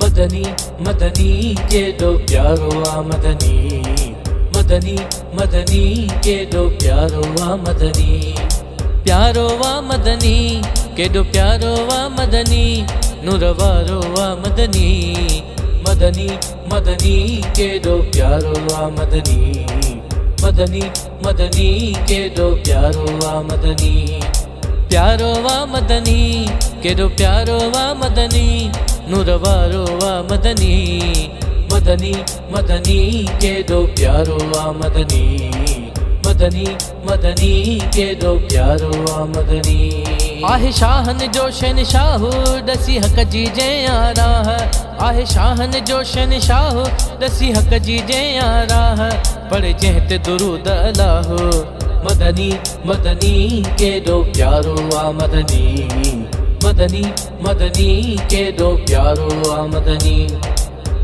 मदनी मदनी के दो प्यारो आ मदनी, मदनी मदनी के दो प्यारो आ मदनी, प्यारो आ मदनी के दो प्यारो आ मदनी, नूरवारो आ मदनी, मदनी मदनी के दो प्यारो आ मदनी, मदनी मदनी के दो प्यारो आ मदनी, प्यारो आ मदनी के दो प्यारो आ मदनी, नूरवारो आ मदनी, मदनी मदनी के दो प्यारो आ मदनी, मदनी मदनी के दो प्यारो आ मदनी। आहे शाहन जो शहनशाह दसी हक जी जे यारा है, आहे शाहन जो शहनशाह दसी हक जी जे यारा है, पढ़ जहत दुरूद अल्लाह, मदनी मदनी के दो प्यारो आ मदनी, मदनी मदनी के दो प्यारो आ मदनी,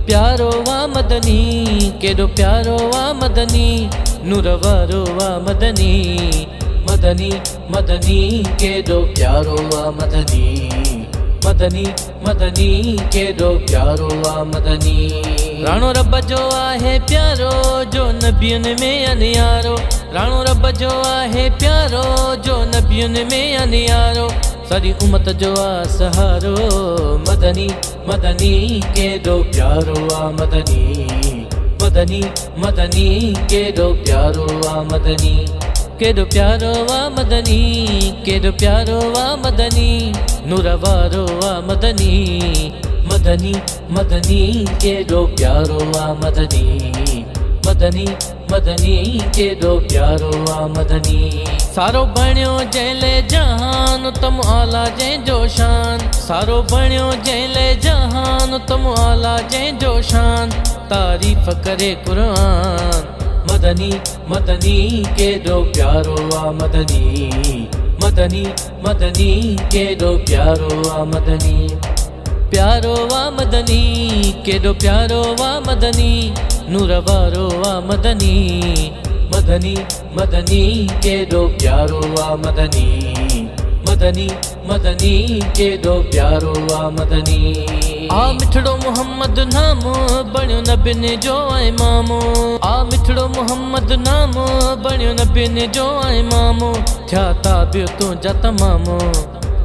प्यारो आ मदनी के दो प्यारो आ मदनी, नूरवारो आ मदनी, मदनी मदनी के दो प्यारो आ मदनी, मदनी मदनी के दो प्यारो आ मदनी। राणो रब जो आहे प्यारो जो नबियुन में अनियारो, राणो रब जो आहे प्यारो जो नबियुन में अनियारो, सारी उम्मत जो आ सहारो, मदनी मदनी के दो प्यारो आ मदनी, मदनी मदनी के दो प्यारो आ मदनी, के दो प्यारो आ मदनी, के दो प्यारो आ मदनी, नूरवारो आ मदनी, मदनी मदनी के दो प्यारो आ मदनी, मदनी मदनी के दो प्यारो आ मदनी। सारो बणियो जैले जहान तम आला जैं जो शान, सारो बणियो जैले जहान तम आला जैं जो शान, तारीफ करे कुरान, मदनी मदनी के दो प्यारो आ मदनी, मदनी मदनी के दो प्यारो आ मदनी, प्यारो आ मदनी के दो प्यारो आ मदनी, नूरवारो आ मदनी, मदनी मदनी के दो प्यारो आ मदनी, मदनी मदनी के दो प्यारो आ मदनी। आ मिठड़ो मोहम्मद नामो बणियो नबिन जो इमामो, आ मिठड़ो मोहम्मद नामो बणियो नबिन जो इमामो, थिया ताबियो तुंहिंजा तमामो,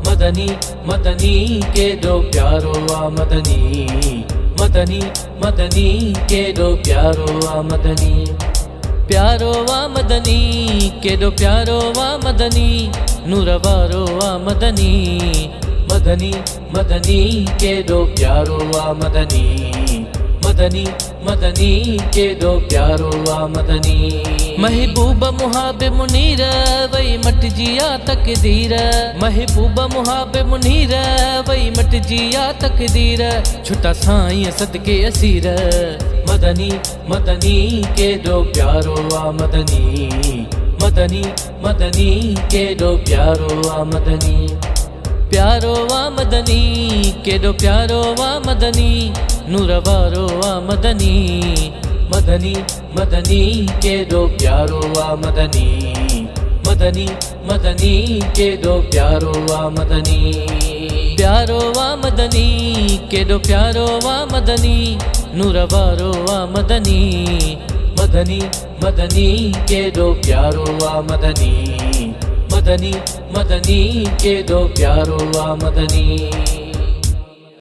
मदनी मदनी के दो प्यारो आ मदनी, मदनी मदनी के दो प्यारो आ मदनी, प्यारो आ मदनी के दो प्यारो आ मदनी, नूरवारो आ मदनी, मदनी मदनी के दो प्यारो आ मदनी, मदनी मदनी के दो प्यारो आ मदनी। महबूब मुहाब मुनीर वही मट जिया तकदीर, महबूब मुहाब मुनीर वही मट जिया तकदीर, छुटा साईं सदके असीर, मदनी मदनी के दो प्यारो आ मदनी, मदनी मदनी के दो प्यारो आ मदनी, प्यारो आ मदनी के दो प्यारो आ मदनी, नूरवारो आ मदनी, मदनी मदनी के दो प्यारो आ मदनी, मदनी मदनी के दो प्यारो आ मदनी, प्यारो आ मदनी के दो प्यारो आ मदनी, नूरवारो आ मदनी, मदनी मदनी के दो प्यारो आ मदनी, मदनी मदनी के दो प्यारो आ मदनी।